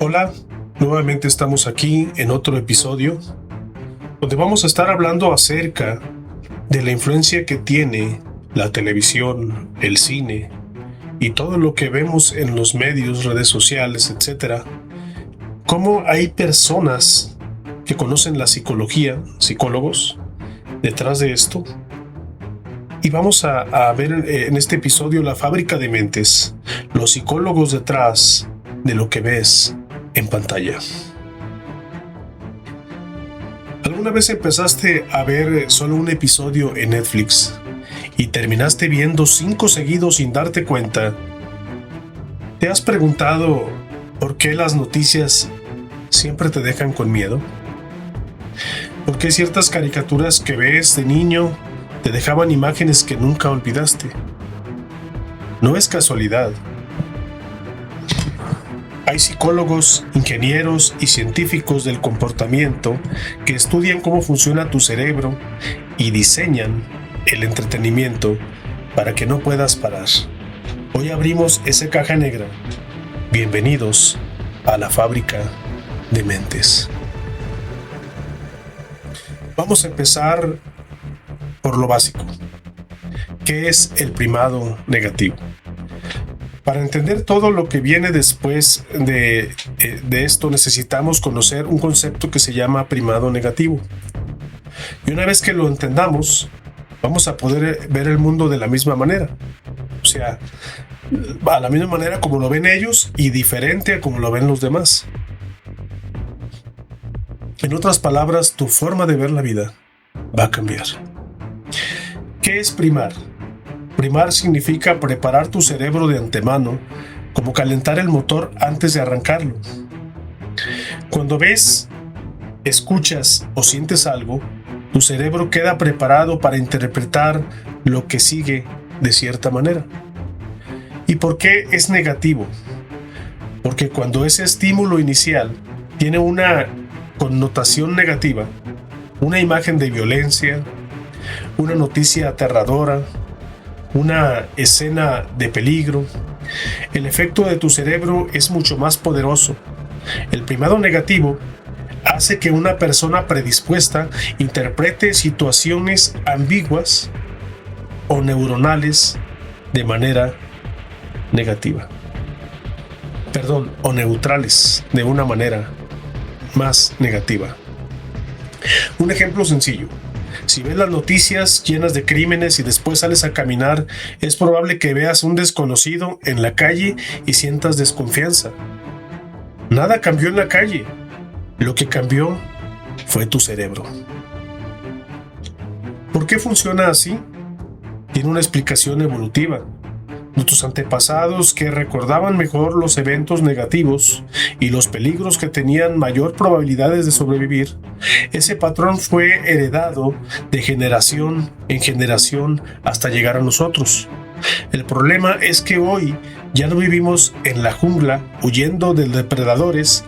Hola, nuevamente estamos aquí en otro episodio donde vamos a estar hablando acerca de la influencia que tiene la televisión, el cine y todo lo que vemos en los medios, redes sociales, etcétera. Cómo hay personas que conocen la psicología, psicólogos, detrás de esto. Y vamos a ver en este episodio la fábrica de mentes, los psicólogos detrás de lo que ves en pantalla. ¿Alguna vez empezaste a ver solo un episodio en Netflix y terminaste viendo 5 seguidos sin darte cuenta? ¿Te has preguntado por qué las noticias siempre te dejan con miedo? ¿Por qué ciertas caricaturas que ves de niño te dejaban imágenes que nunca olvidaste? No es casualidad. Hay psicólogos, ingenieros y científicos del comportamiento que estudian cómo funciona tu cerebro y diseñan el entretenimiento para que no puedas parar. Hoy abrimos esa caja negra. Bienvenidos a la fábrica de mentes. Vamos a empezar por lo básico. ¿Qué es el primado negativo? Para entender todo lo que viene después de esto, necesitamos conocer un concepto que se llama primado negativo. Y una vez que lo entendamos, vamos a poder ver el mundo de la misma manera. O sea, a la misma manera como lo ven ellos y diferente a como lo ven los demás. En otras palabras, tu forma de ver la vida va a cambiar. ¿Qué es primar? Primar significa preparar tu cerebro de antemano, como calentar el motor antes de arrancarlo. Cuando ves, escuchas o sientes algo, tu cerebro queda preparado para interpretar lo que sigue de cierta manera. ¿Y por qué es negativo? Porque cuando ese estímulo inicial tiene una connotación negativa, una imagen de violencia, una noticia aterradora, una escena de peligro, el efecto de tu cerebro es mucho más poderoso. El primado negativo hace que una persona predispuesta interprete situaciones ambiguas o neuronales de manera negativa. O neutrales de una manera más negativa. Un ejemplo sencillo. Si ves las noticias llenas de crímenes y después sales a caminar, es probable que veas un desconocido en la calle y sientas desconfianza. Nada cambió en la calle. Lo que cambió fue tu cerebro. ¿Por qué funciona así? Tiene una explicación evolutiva. Nuestros antepasados, que recordaban mejor los eventos negativos y los peligros que tenían mayor probabilidades de sobrevivir, ese patrón fue heredado de generación en generación hasta llegar a nosotros. El problema es que hoy ya no vivimos en la jungla huyendo de depredadores,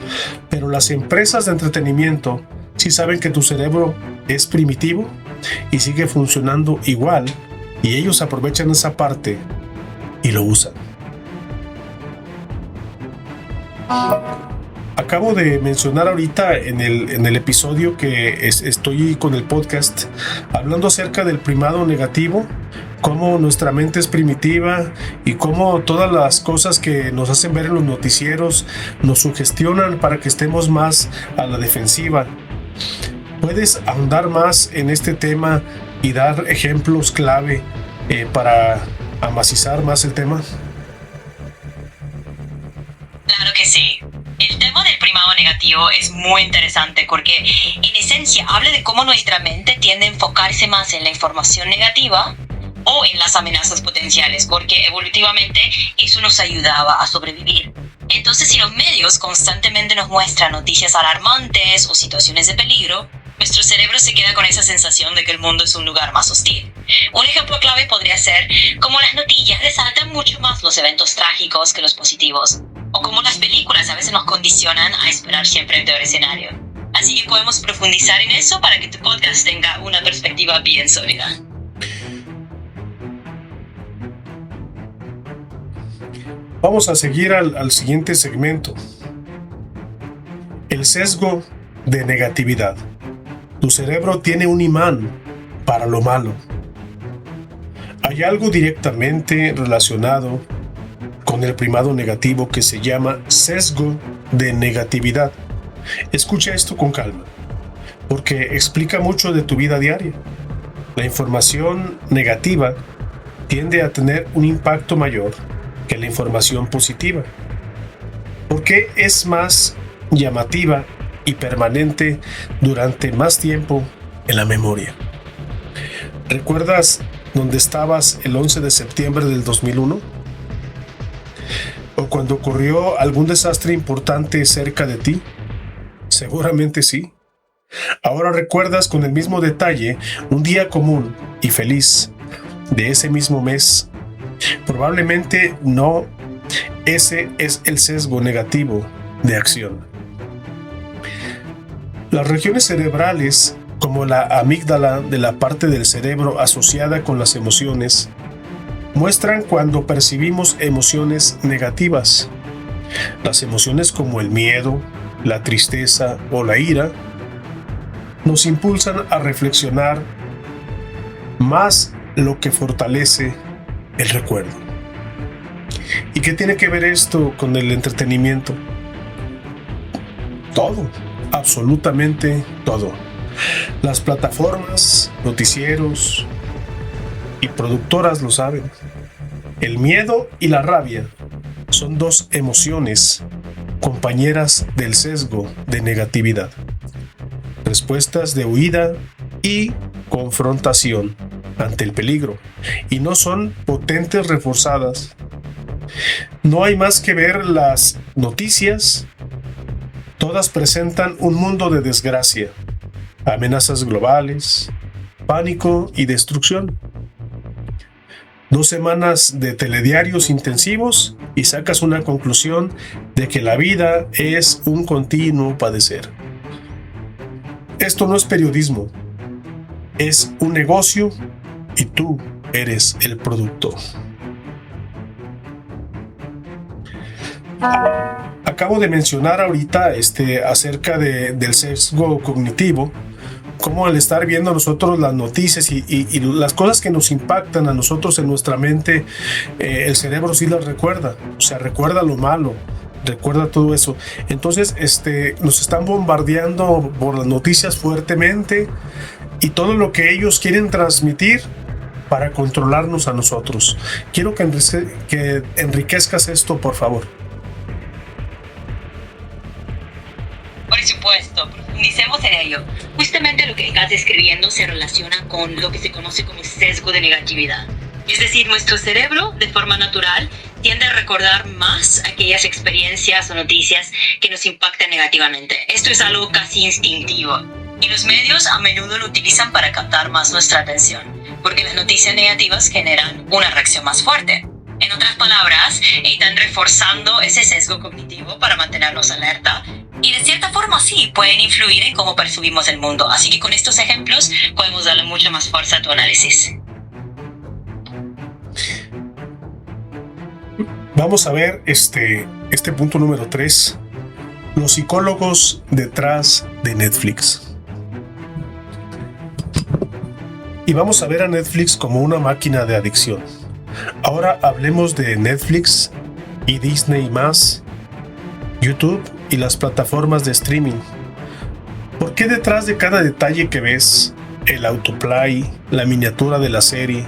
pero las empresas de entretenimiento sí saben que tu cerebro es primitivo y sigue funcionando igual, y ellos aprovechan esa parte y lo usan. Acabo de mencionar ahorita en el episodio que estoy con el podcast hablando acerca del primado negativo, cómo nuestra mente es primitiva y cómo todas las cosas que nos hacen ver en los noticieros nos sugestionan para que estemos más a la defensiva. ¿Puedes ahondar más en este tema y dar ejemplos clave para amacizar más el tema? Claro que sí. El tema del primado negativo es muy interesante porque en esencia habla de cómo nuestra mente tiende a enfocarse más en la información negativa o en las amenazas potenciales, porque evolutivamente eso nos ayudaba a sobrevivir. Entonces, si los medios constantemente nos muestran noticias alarmantes o situaciones de peligro, nuestro cerebro se queda con esa sensación de que el mundo es un lugar más hostil. Un ejemplo clave podría ser cómo las noticias resaltan mucho más los eventos trágicos que los positivos, o cómo las películas a veces nos condicionan a esperar siempre el peor escenario. Así que podemos profundizar en eso para que tu podcast tenga una perspectiva bien sólida. Vamos a seguir al siguiente segmento. El sesgo de negatividad. Tu cerebro tiene un imán para lo malo. Hay algo directamente relacionado con el primado negativo que se llama sesgo de negatividad. Escucha esto con calma, porque explica mucho de tu vida diaria. La información negativa tiende a tener un impacto mayor que la información positiva, porque es más llamativa y permanente durante más tiempo en la memoria. ¿Recuerdas dónde estabas el 11 de septiembre del 2001? ¿O cuando ocurrió algún desastre importante cerca de ti? Seguramente sí. Ahora recuerdas con el mismo detalle un día común y feliz de ese mismo mes. Probablemente no. Ese es el sesgo negativo de acción. Las regiones cerebrales, como la amígdala de la parte del cerebro asociada con las emociones, muestran cuando percibimos emociones negativas. Las emociones como el miedo, la tristeza o la ira nos impulsan a reflexionar más, lo que fortalece el recuerdo. ¿Y qué tiene que ver esto con el entretenimiento? Todo, absolutamente todo. Las plataformas, noticieros y productoras lo saben. El miedo y la rabia son dos emociones compañeras del sesgo de negatividad. Respuestas de huida y confrontación ante el peligro, y no son potentes reforzadas. No hay más que ver las noticias. Todas presentan un mundo de desgracia, amenazas globales, pánico y destrucción. 2 semanas de telediarios intensivos y sacas una conclusión de que la vida es un continuo padecer. Esto no es periodismo, es un negocio y tú eres el producto. Acabo de mencionar ahorita acerca del sesgo cognitivo, cómo al estar viendo nosotros las noticias y las cosas que nos impactan a nosotros en nuestra mente, el cerebro sí las recuerda, o sea, recuerda lo malo, recuerda todo eso. Entonces nos están bombardeando por las noticias fuertemente y todo lo que ellos quieren transmitir para controlarnos a nosotros. Quiero que enriquezcas esto, por favor. Por supuesto, profundicemos en ello. Justamente lo que estás describiendo se relaciona con lo que se conoce como sesgo de negatividad. Es decir, nuestro cerebro, de forma natural, tiende a recordar más aquellas experiencias o noticias que nos impactan negativamente. Esto es algo casi instintivo. Y los medios a menudo lo utilizan para captar más nuestra atención, porque las noticias negativas generan una reacción más fuerte. En otras palabras, están reforzando ese sesgo cognitivo para mantenernos alerta. Y de cierta forma sí, pueden influir en cómo percibimos el mundo. Así que con estos ejemplos podemos darle mucha más fuerza a tu análisis. Vamos a ver este punto número 3. Los psicólogos detrás de Netflix. Y vamos a ver a Netflix como una máquina de adicción. Ahora hablemos de Netflix y Disney+, YouTube y las plataformas de streaming. ¿Por qué detrás de cada detalle que ves, el autoplay, la miniatura de la serie,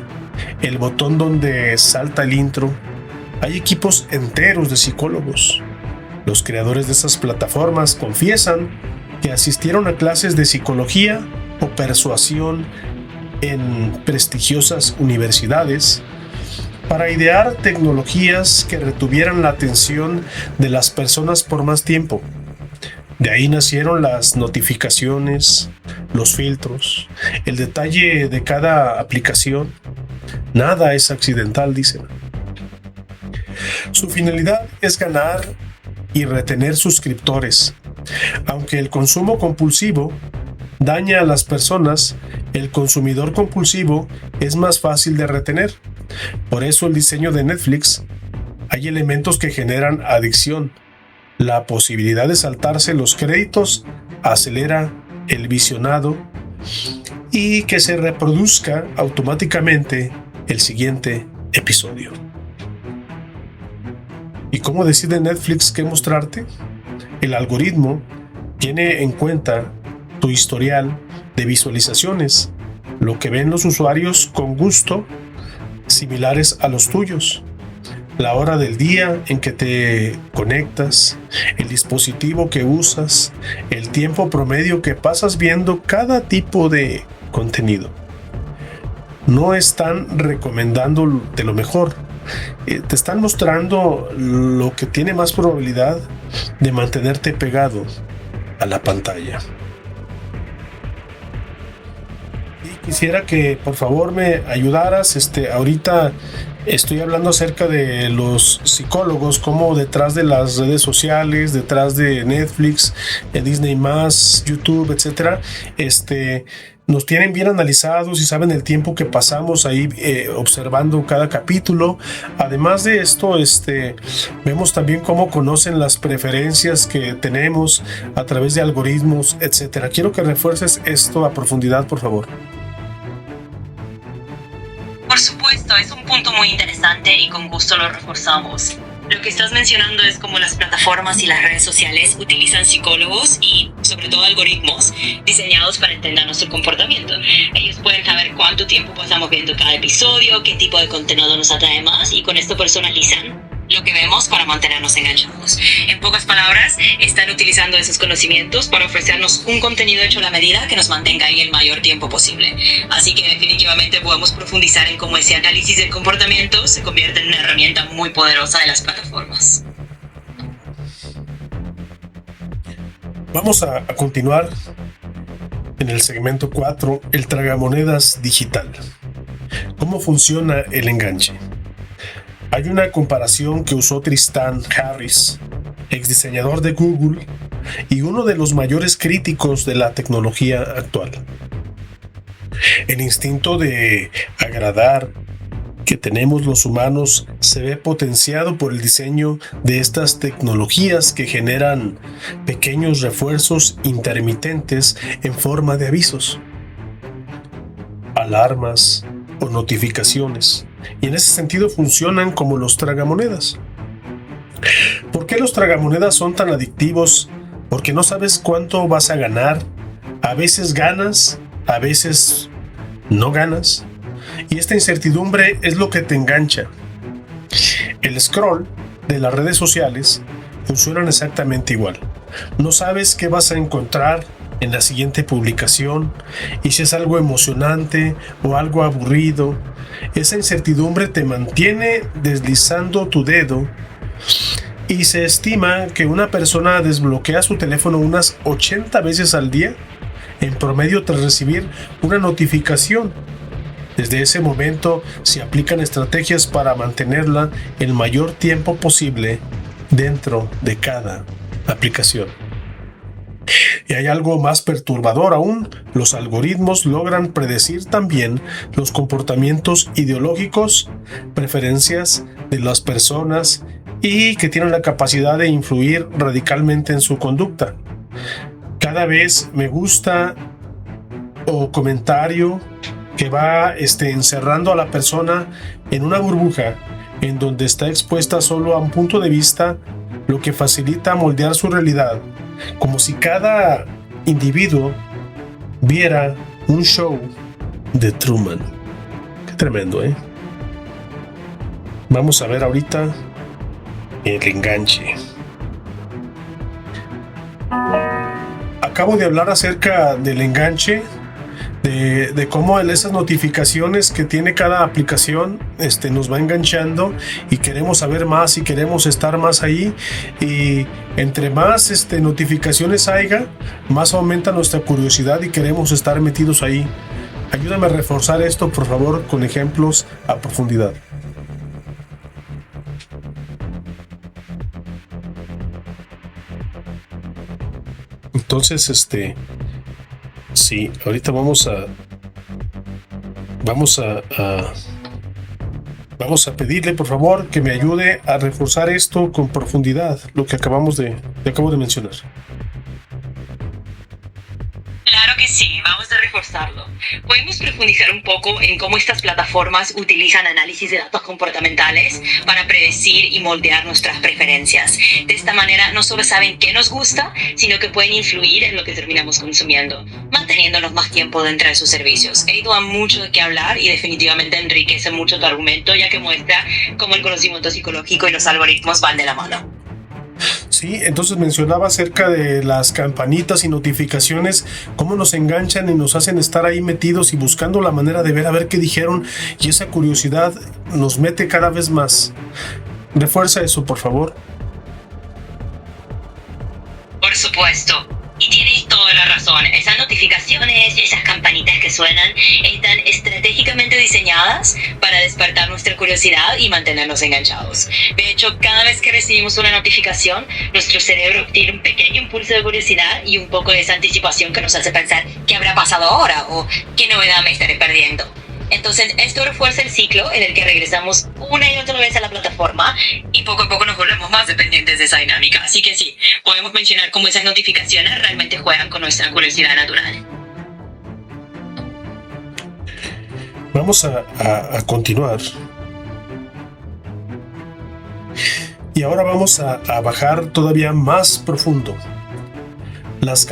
el botón donde salta el intro, hay equipos enteros de psicólogos? Los creadores de esas plataformas confiesan que asistieron a clases de psicología o persuasión en prestigiosas universidades para idear tecnologías que retuvieran la atención de las personas por más tiempo. De ahí nacieron las notificaciones, los filtros, el detalle de cada aplicación. Nada es accidental, dicen. Su finalidad es ganar y retener suscriptores. Aunque el consumo compulsivo daña a las personas, el consumidor compulsivo es más fácil de retener. Por eso el diseño de Netflix, hay elementos que generan adicción. La posibilidad de saltarse los créditos acelera el visionado y que se reproduzca automáticamente el siguiente episodio. ¿Y cómo decide Netflix qué mostrarte? El algoritmo tiene en cuenta tu historial de visualizaciones, lo que ven los usuarios con gusto similares a los tuyos, la hora del día en que te conectas, el dispositivo que usas, el tiempo promedio que pasas viendo cada tipo de contenido. No están recomendando de lo mejor, te están mostrando lo que tiene más probabilidad de mantenerte pegado a la pantalla. Y quisiera que por favor me ayudaras. Ahorita estoy hablando acerca de los psicólogos, como detrás de las redes sociales, detrás de Netflix, Disney+, YouTube, etcétera, nos tienen bien analizados y saben el tiempo que pasamos ahí observando cada capítulo. Además de esto, vemos también cómo conocen las preferencias que tenemos a través de algoritmos, etcétera. Quiero que refuerces esto a profundidad, por favor. Por supuesto, es un punto muy interesante y con gusto lo reforzamos. Lo que estás mencionando es cómo las plataformas y las redes sociales utilizan psicólogos y, sobre todo, algoritmos diseñados para entender nuestro comportamiento. Ellos pueden saber cuánto tiempo pasamos viendo cada episodio, qué tipo de contenido nos atrae más, y con esto personalizan lo que vemos para mantenernos enganchados. En pocas palabras, están utilizando esos conocimientos para ofrecernos un contenido hecho a la medida que nos mantenga ahí el mayor tiempo posible. Así que definitivamente podemos profundizar en cómo ese análisis del comportamiento se convierte en una herramienta muy poderosa de las plataformas. Vamos a continuar en el segmento 4, el tragamonedas digital. ¿Cómo funciona el enganche? Hay una comparación que usó Tristan Harris, ex diseñador de Google y uno de los mayores críticos de la tecnología actual. El instinto de agradar que tenemos los humanos se ve potenciado por el diseño de estas tecnologías que generan pequeños refuerzos intermitentes en forma de avisos, alarmas o notificaciones. Y en ese sentido funcionan como los tragamonedas. ¿Por qué los tragamonedas son tan adictivos? Porque no sabes cuánto vas a ganar. A veces ganas, a veces no ganas. Y esta incertidumbre es lo que te engancha. El scroll de las redes sociales funcionan exactamente igual. No sabes qué vas a encontrar en la siguiente publicación, y si es algo emocionante o algo aburrido. Esa incertidumbre te mantiene deslizando tu dedo, y se estima que una persona desbloquea su teléfono unas 80 veces al día en promedio tras recibir una notificación. Desde ese momento se aplican estrategias para mantenerla el mayor tiempo posible dentro de cada aplicación. Y hay algo más perturbador aún: los algoritmos logran predecir también los comportamientos ideológicos, preferencias de las personas, y que tienen la capacidad de influir radicalmente en su conducta. Cada vez me gusta o comentario que va encerrando a la persona en una burbuja en donde está expuesta solo a un punto de vista, lo que facilita moldear su realidad, como si cada individuo viera un show de Truman. Qué tremendo, ¿eh? Vamos a ver ahorita el enganche. Acabo de hablar acerca del enganche, de cómo esas notificaciones que tiene cada aplicación nos va enganchando y queremos saber más y queremos estar más ahí, y entre más notificaciones haya, más aumenta nuestra curiosidad y queremos estar metidos ahí. Ayúdame a reforzar esto, por favor, con ejemplos a profundidad. Entonces, sí, ahorita vamos a Vamos a pedirle, por favor, que me ayude a reforzar esto con profundidad, lo que acabo de mencionar. Claro que sí, vamos a reforzarlo. Podemos profundizar un poco en cómo estas plataformas utilizan análisis de datos comportamentales para predecir y moldear nuestras preferencias. De esta manera no solo saben qué nos gusta, sino que pueden influir en lo que terminamos consumiendo, manteniéndonos más tiempo dentro de sus servicios. Esto da mucho de qué hablar y definitivamente enriquece mucho tu argumento, ya que muestra cómo el conocimiento psicológico y los algoritmos van de la mano. Sí, entonces mencionaba acerca de las campanitas y notificaciones, cómo nos enganchan y nos hacen estar ahí metidos y buscando la manera de ver a ver qué dijeron, y esa curiosidad nos mete cada vez más. Refuerza eso, por favor. Por supuesto. Y tienes toda la razón. Esas notificaciones y esas campanitas que suenan están estratégicamente diseñadas para despertar nuestra curiosidad y mantenernos enganchados. De hecho, cada vez que recibimos una notificación, nuestro cerebro obtiene un pequeño impulso de curiosidad y un poco de esa anticipación que nos hace pensar qué habrá pasado ahora o qué novedad me estaré perdiendo. Entonces, esto refuerza el ciclo en el que regresamos una y otra vez a la plataforma y poco a poco nos volvemos más dependientes de esa dinámica. Así que sí, podemos mencionar cómo esas notificaciones realmente juegan con nuestra curiosidad natural. Vamos a continuar. Y ahora vamos a bajar todavía más profundo. Las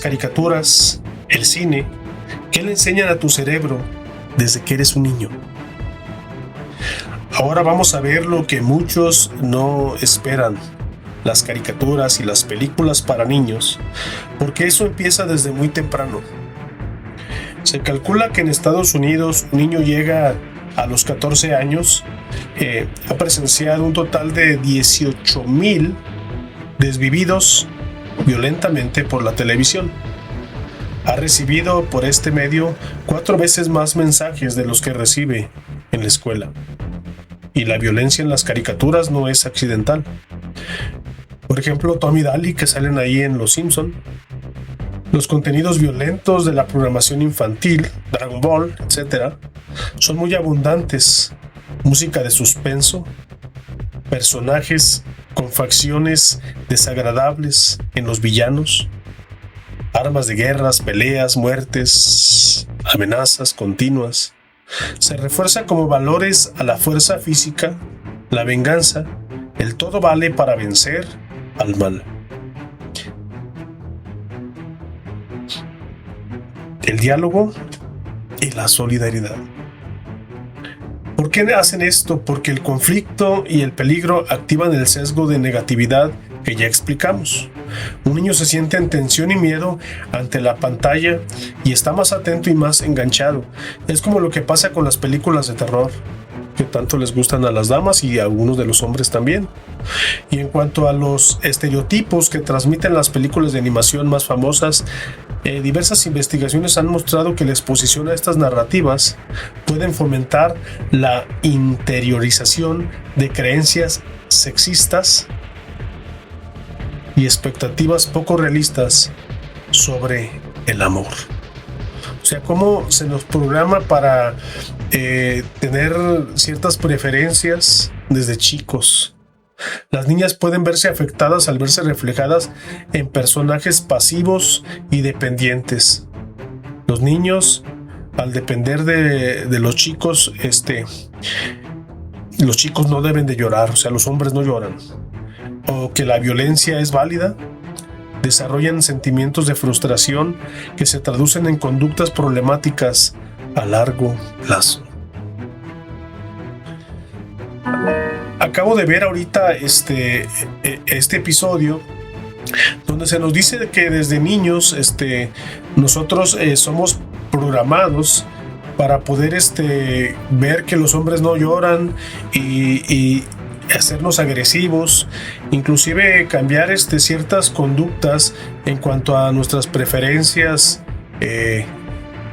caricaturas, el cine, ¿qué le enseñan a tu cerebro desde que eres un niño? Ahora vamos a ver lo que muchos no esperan: las caricaturas y las películas para niños, porque eso empieza desde muy temprano. Se calcula que en Estados Unidos un niño llega a los 14 años, ha presenciado un total de 18,000 desvividos violentamente por la televisión. Ha recibido por este medio 4 veces más mensajes de los que recibe en la escuela. Y la violencia en las caricaturas no es accidental. Por ejemplo, Tom y Daly, que salen ahí en Los Simpson. Los contenidos violentos de la programación infantil, Dragon Ball, etc., son muy abundantes. Música de suspenso, personajes con facciones desagradables en los villanos, armas de guerras, peleas, muertes, amenazas continuas. Se refuerza como valores a la fuerza física, la venganza, el todo vale para vencer al mal. El diálogo y la solidaridad. ¿Por qué hacen esto? Porque el conflicto y el peligro activan el sesgo de negatividad que ya explicamos. Un niño se siente en tensión y miedo ante la pantalla y está más atento y más enganchado. Es como lo que pasa con las películas de terror, que tanto les gustan a las damas y a algunos de los hombres también. Y en cuanto a los estereotipos que transmiten las películas de animación más famosas, diversas investigaciones han mostrado que la exposición a estas narrativas pueden fomentar la interiorización de creencias sexistas y expectativas poco realistas sobre el amor. O sea, cómo se nos programa para tener ciertas preferencias desde chicos. Las niñas pueden verse afectadas al verse reflejadas en personajes pasivos y dependientes. Los niños, al depender de los chicos, los chicos no deben de llorar, o sea, los hombres no lloran. O que la violencia es válida, desarrollan sentimientos de frustración que se traducen en conductas problemáticas a largo plazo. Acabo de ver ahorita este episodio donde se nos dice que desde niños nosotros somos programados para poder ver que los hombres no lloran y hacernos agresivos, inclusive cambiar ciertas conductas en cuanto a nuestras preferencias,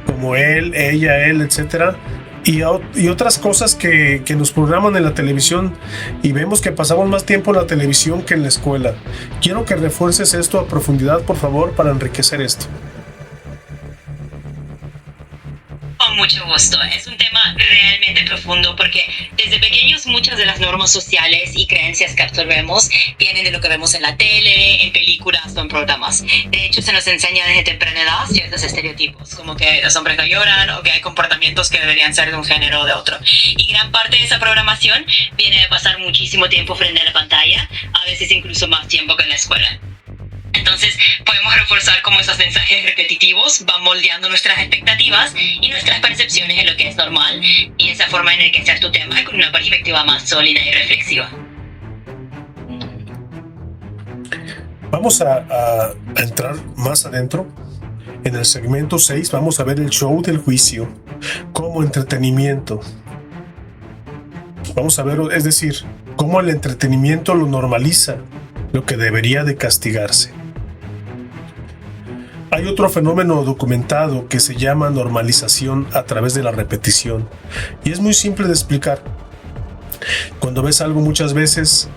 como él, ella, él, etcétera. Y otras cosas que nos programan en la televisión, y vemos que pasamos más tiempo en la televisión que en la escuela. Quiero que refuerces esto a profundidad, por favor, para enriquecer esto. Con Con mucho gusto. Es un tema realmente profundo porque desde pequeños muchas de las normas sociales y creencias que absorbemos vienen de lo que vemos en la tele, en películas o en programas. De hecho, se nos enseña desde temprana edad ciertos estereotipos, como que los hombres no lloran o que hay comportamientos que deberían ser de un género o de otro. Y gran parte de esa programación viene de pasar muchísimo tiempo frente a la pantalla, a veces incluso más tiempo que en la escuela. Entonces podemos reforzar cómo esos mensajes repetitivos van moldeando nuestras expectativas y nuestras percepciones de lo que es normal, y esa forma de enriquecer tu tema con una perspectiva más sólida y reflexiva. Vamos a entrar más adentro. En el segmento 6 vamos a ver el show del juicio como entretenimiento. Vamos a ver, es decir, cómo el entretenimiento lo normaliza, lo que debería de castigarse. Hay otro fenómeno documentado que se llama normalización a través de la repetición, y es muy simple de explicar. Cuando ves algo muchas veces,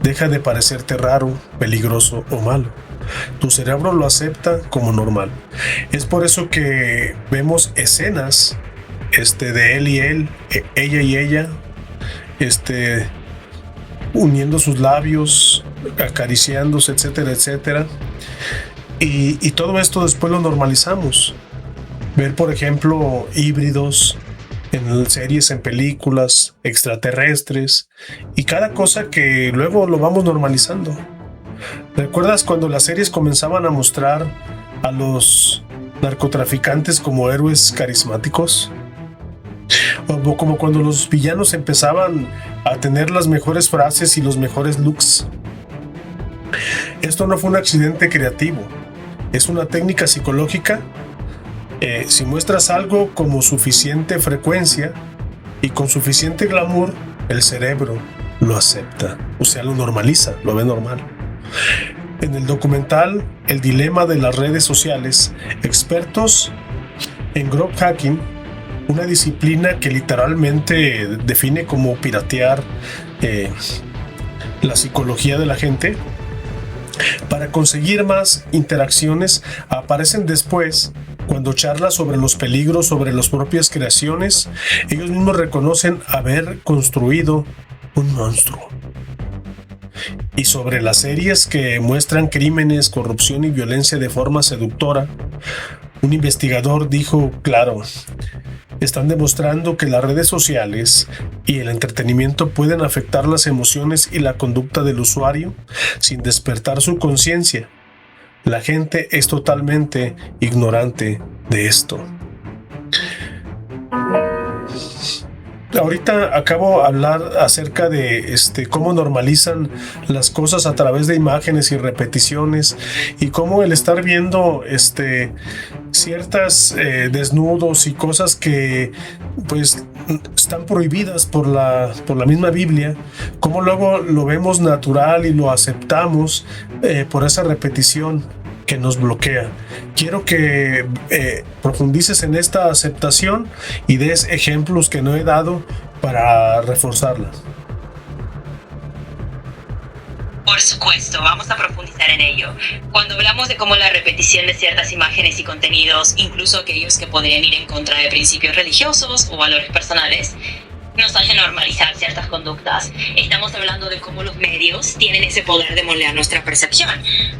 deja de parecerte raro, peligroso o malo. Tu cerebro lo acepta como normal. Es por eso que vemos escenas de él y él, ella y ella, uniendo sus labios, acariciándose, etcétera, etcétera. Y todo esto después lo normalizamos. Ver, por ejemplo, híbridos en series, en películas, extraterrestres y cada cosa que luego lo vamos normalizando. ¿Recuerdas cuando las series comenzaban a mostrar a los narcotraficantes como héroes carismáticos? O como cuando los villanos empezaban a tener las mejores frases y los mejores looks. Esto no fue un accidente creativo. Es una técnica psicológica. Si muestras algo como suficiente frecuencia y con suficiente glamour, el cerebro lo acepta, o sea, lo normaliza, lo ve normal. En el documental El dilema de las redes sociales, expertos en growth hacking, una disciplina que literalmente define cómo piratear la psicología de la gente, para conseguir más interacciones, aparecen después cuando charla sobre los peligros, sobre las propias creaciones. Ellos mismos reconocen haber construido un monstruo. Y sobre las series que muestran crímenes, corrupción y violencia de forma seductora, un investigador dijo, claro, están demostrando que las redes sociales y el entretenimiento pueden afectar las emociones y la conducta del usuario sin despertar su conciencia. La gente es totalmente ignorante de esto. Ahorita acabo de hablar acerca de cómo normalizan las cosas a través de imágenes y repeticiones, y cómo el estar viendo ciertas desnudos y cosas que pues están prohibidas por la misma Biblia, cómo luego lo vemos natural y lo aceptamos por esa repetición que nos bloquea. Quiero que profundices en esta aceptación y des ejemplos que no he dado para reforzarla. Por supuesto, vamos a profundizar en ello. Cuando hablamos de cómo la repetición de ciertas imágenes y contenidos, incluso aquellos que podrían ir en contra de principios religiosos o valores personales, nos hace normalizar ciertas conductas, estamos hablando de cómo los medios tienen ese poder de moldear nuestra percepción.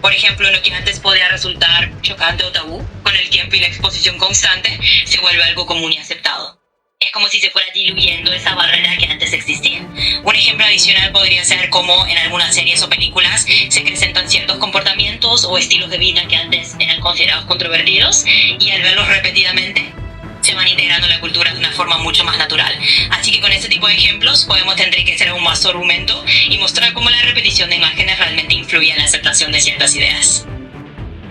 Por ejemplo, lo que antes podía resultar chocante o tabú, con el tiempo y la exposición constante, se vuelve algo común y aceptado. Es como si se fuera diluyendo esa barrera que antes existía. Un ejemplo adicional podría ser cómo en algunas series o películas se presentan ciertos comportamientos o estilos de vida que antes eran considerados controvertidos, y al verlos repetidamente se van integrando en la cultura de una forma mucho más natural. Así que con este tipo de ejemplos podemos enriquecer aún más su argumento y mostrar cómo la repetición de imágenes realmente influye en la aceptación de ciertas ideas.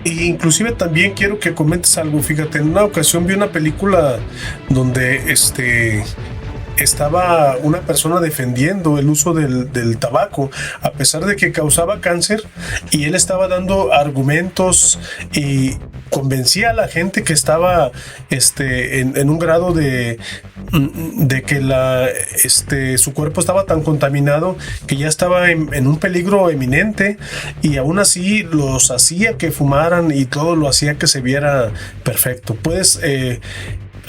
Y inclusive también quiero que comentes algo. Fíjate, en una ocasión vi una película donde estaba una persona defendiendo el uso del tabaco, a pesar de que causaba cáncer, y él estaba dando argumentos y convencía a la gente que estaba en un grado de que su cuerpo estaba tan contaminado que ya estaba en un peligro eminente, y aún así los hacía que fumaran y todo lo hacía que se viera perfecto. Puedes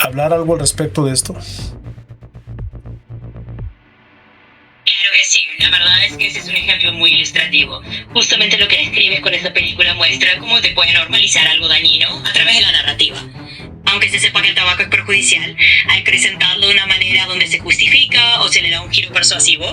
hablar algo al respecto de esto? Claro que sí, la verdad es que ese es un ejemplo muy ilustrativo. Justamente lo que describes con esta película muestra cómo te puede normalizar algo dañino a través de la narrativa. Aunque se sepa que el tabaco es perjudicial, al presentarlo de una manera donde se justifica o se le da un giro persuasivo,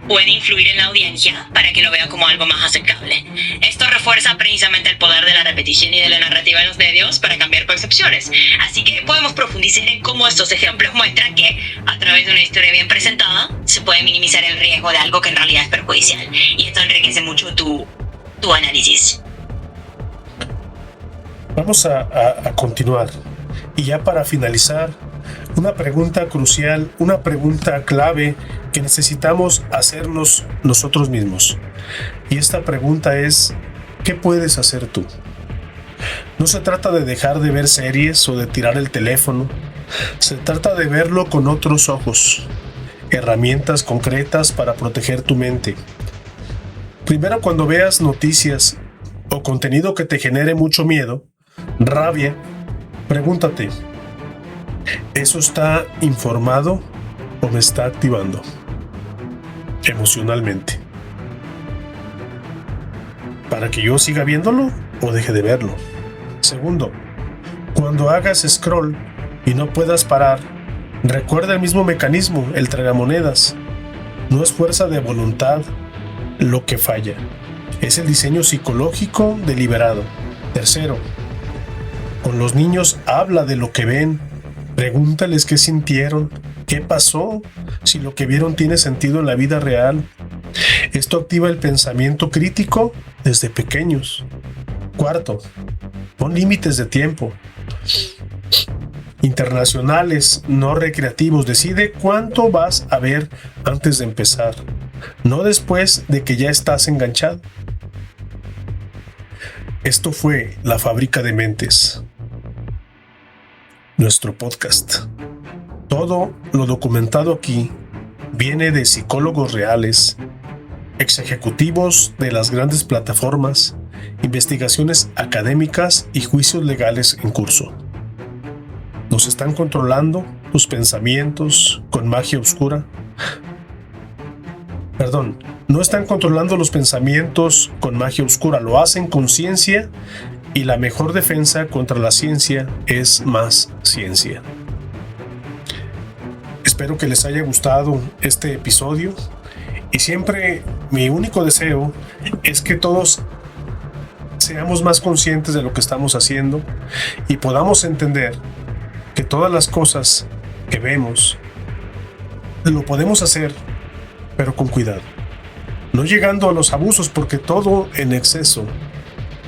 puede influir en la audiencia para que lo vea como algo más aceptable. Esto refuerza precisamente el poder de la repetición y de la narrativa en los medios para cambiar percepciones. Así que podemos profundizar en cómo estos ejemplos muestran que, a través de una historia bien presentada, se puede minimizar el riesgo de algo que en realidad es perjudicial. Y esto enriquece mucho tu análisis. Vamos a continuar. Y ya para finalizar, una pregunta crucial, una pregunta clave que necesitamos hacernos nosotros mismos. Y esta pregunta es, ¿qué puedes hacer tú? No se trata de dejar de ver series o de tirar el teléfono. Se trata de verlo con otros ojos. Herramientas concretas para proteger tu mente. Primero, cuando veas noticias o contenido que te genere mucho miedo, rabia, pregúntate, ¿eso está informado o me está activando emocionalmente? ¿Para que yo siga viéndolo o deje de verlo? Segundo, cuando hagas scroll y no puedas parar, recuerda el mismo mecanismo, el tragamonedas. No es fuerza de voluntad lo que falla, es el diseño psicológico deliberado. Tercero, con los niños habla de lo que ven, pregúntales qué sintieron, qué pasó, si lo que vieron tiene sentido en la vida real. Esto activa el pensamiento crítico desde pequeños. Cuarto, pon límites de tiempo. Internacionales, no recreativos. Decide cuánto vas a ver antes de empezar, no después de que ya estás enganchado. Esto fue La Fábrica de Mentes, nuestro podcast. Todo lo documentado aquí viene de psicólogos reales, ex ejecutivos de las grandes plataformas, investigaciones académicas y juicios legales en curso. ¿Nos están controlando tus pensamientos con magia oscura? No están controlando los pensamientos con magia oscura, lo hacen con ciencia, y la mejor defensa contra la ciencia es más ciencia. Espero que les haya gustado este episodio, y siempre mi único deseo es que todos seamos más conscientes de lo que estamos haciendo y podamos entender que todas las cosas que vemos lo podemos hacer, pero con cuidado, no llegando a los abusos, porque todo en exceso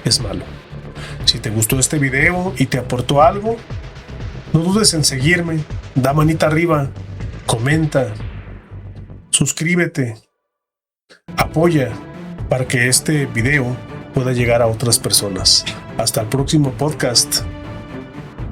es malo. Si te gustó este video y te aportó algo, no dudes en seguirme, da manita arriba, comenta, suscríbete, apoya para que este video pueda llegar a otras personas. Hasta el próximo podcast.